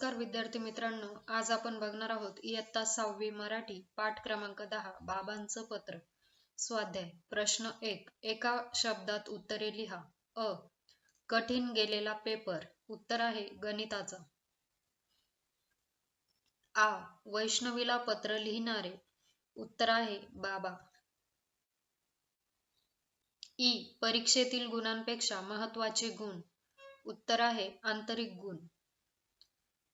नमस्कार विद्यार्थी मित्रांनो, आज आपण बघणार आहोत इयत्ता 6वी मराठी पाठ क्रमांक 10 बाबांचं पत्र. स्वाध्याय प्रश्न 1. एका शब्दात उत्तरे लिहा. अ. कठीण गेलेला पेपर. उत्तर आहे गणिताचा. आ. वैष्णवीला पत्र लिहिणारे. उत्तर आहे बाबा. ई. परीक्षेतील गुणांपेक्षा महत्त्वाचे गुण. उत्तर आहे आंतरिक गुण.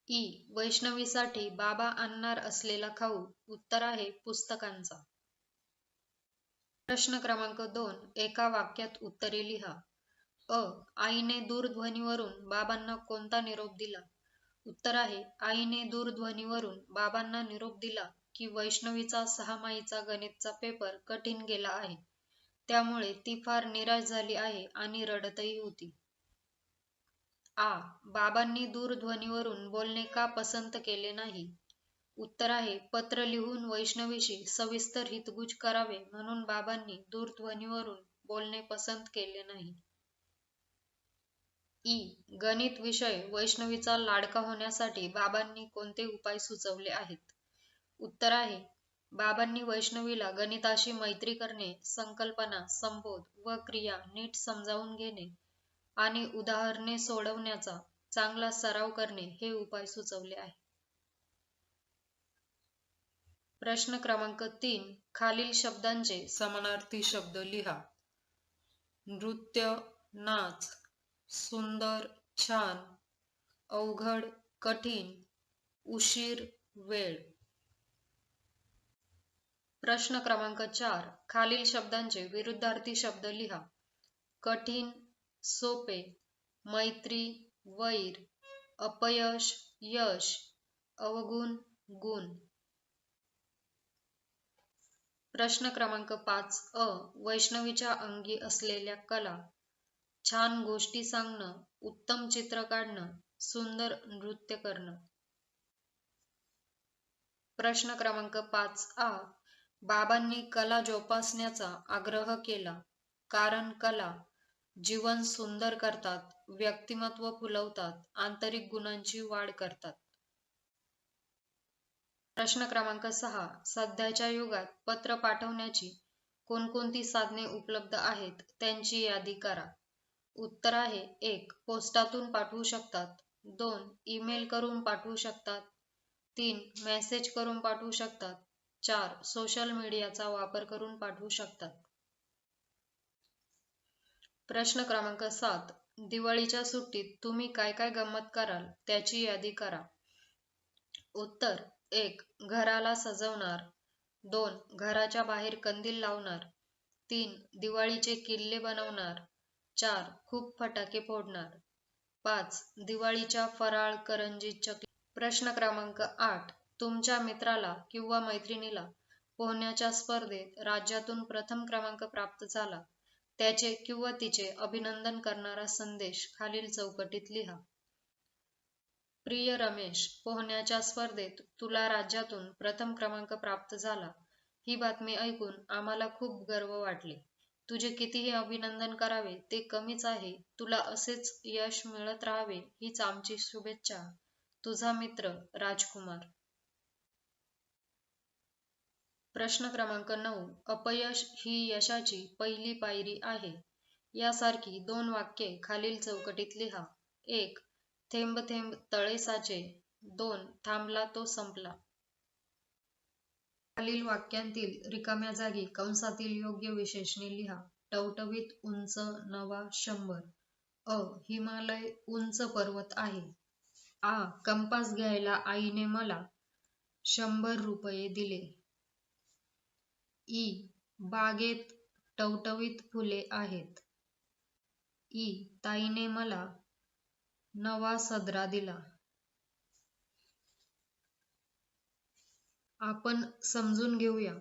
ई. वैष्णवीसाठी बाबा आणणार असलेला खाऊ. उत्तर आहे पुस्तकांचा. प्रश्न क्रमांक 2. एका वाक्यात उत्तरे लिहा. अ. आईने दूरध्वनीवरून बाबांना कोणता निरोप दिला. उत्तर आहे आईने दूरध्वनीवरून बाबांना निरोप दिला की वैष्णवीचा 6 माहीचा गणितचा पेपर कठीण गेला आहे, त्यामुळे ती फार निराश झाली आहे आणि रडतही होती. आ. बाबांनी दूरध्वनीवरून बोलणे का पसंत केले नाही. उत्तर आहे पत्र लिहून वैष्णवीशी सविस्तर हितगुज करावे म्हणून बाबांनी दूरध्वनीवरून बोलणे पसंत केले नाही. ई. गणित विषय वैष्णवीचा लाडका होण्यासाठी बाबांनी कोणते उपाय सुचवले आहेत. उत्तर आहे बाबांनी वैष्णवीला गणिताशी मैत्री करणे, संकल्पना, संबोध व क्रिया नीट समजावून घेणे आणि उदाहरणे सोडवण्याचा चांगला सराव करणे हे उपाय सुचवले आहे. प्रश्न क्रमांक 3. खालील शब्दांचे समानार्थी शब्द लिहा. नृत्य, नाच, सुंदर, छान, अवघड, कठीण, उशीर, वेळ. प्रश्न क्रमांक 4. खालील शब्दांचे विरुद्धार्थी शब्द लिहा. कठीण, सोपे, मैत्री, वैर, अपयश, यश, अवगुण, गुण. प्रश्न क्रमांक 5. अ. वैष्णवीच्या अंगी असलेल्या कला. छान गोष्टी सांगणं, उत्तम चित्र काढणं, सुंदर नृत्य करणं. प्रश्न क्रमांक 5. आ. बाबांनी कला जोपासण्याचा आग्रह केला कारण कला जीवन सुंदर करतात, व्यक्तिमत्व फुलवतात, आंतरिक गुणांची वाढ करतात. प्रश्न क्रमांक 6. सध्याच्या युगात पत्र पाठवण्याची कोणकोणती साधने उपलब्ध आहेत त्यांची यादी करा. उत्तर आहे 1. पोस्टातून पाठवू शकतात. 2. ईमेल करून पाठवू शकतात. 3. मेसेज करून पाठवू शकतात. 4. सोशल मीडियाचा वापर करून पाठवू शकतात. प्रश्न क्रमांक 7. दिवाळीच्या सुट्टीत तुम्ही काय काय गंमत कराल त्याची यादी करा. उत्तर 1. घराला सजवणार. 2. घराच्या बाहेर कंदील लावणार. 3. दिवाळीचे किल्ले बनवणार. 4. खूप फटाके फोडणार. 5. दिवाळीच्या फराळ, करंजी, चकली. प्रश्न क्रमांक 8. तुमच्या मित्राला किंवा मैत्रिणीला पोहण्याच्या स्पर्धेत राज्यातून प्रथम क्रमांक प्राप्त झाला, त्याचे किंवा तिचे अभिनंदन करणारा संदेश खालील चौकटीत लिहा. प्रिय रमेश, पोहण्याच्या स्पर्धेत तुला राज्यातून प्रथम क्रमांक प्राप्त झाला. ही बातमी ऐकून आम्हाला खूप गर्व वाटले. तुझे कितीही अभिनंदन करावे ते कमीच आहे. तुला असेच यश मिळत राहावे हीच आमची शुभेच्छा. तुझा मित्र राजकुमार. प्रश्न क्रमांक 9. अपयश ही यशाची पहिली पायरी आहे. यासारखी 2 वाक्ये खालील चौकटीत लिहा. 1. थेंब थेंब तळे साचे. 2. थांबला तो संपला. खालील वाक्यांतील रिकाम्या जागी कंसातील योग्य विशेषणे लिहा. टवटवीत, उंच, नवा, 100. अ. हिमालय उंच पर्वत आहे. आ. कंपास घ्यायला आईने मला 100 रुपये दिले. ई. बागेत टवटवीत फुले आहेत. ई. ताईने मला नवा सदरा दिला. आपण समजून घेऊया.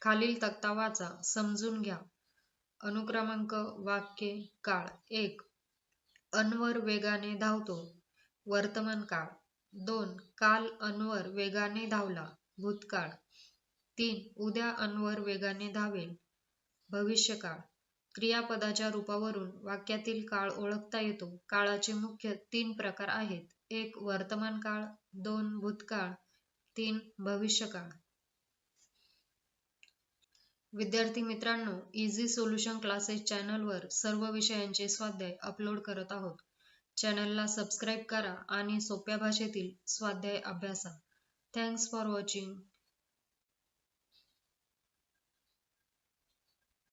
खालील तक्ता वाचा, समजून घ्या. अनुक्रमांक, वाक्ये, काळ. 1. अन्वर वेगाने धावतो. वर्तमान काळ. 2. काल अन्वर वेगाने धावला. भूतकाळ. 3. उद्या अन्वर वेगाने धावेल. भविष्यकाळ. क्रियापदाच्या रूपावरून वाक्यातील काळ ओळखता येतो. काळाचे मुख्य 3 प्रकार आहेत. 1 वर्तमान काळ, 2 भूतकाळ, 3 भविष्यकाळ. विद्यार्थी मित्रांनो, इझी सोल्युशन क्लासेस चॅनलवर सर्व विषयांचे स्वाध्याय अपलोड करत आहोत. चॅनलला सबस्क्राईब करा आणि सोप्या भाषेतील स्वाध्याय अभ्यासा. Thanks for watching.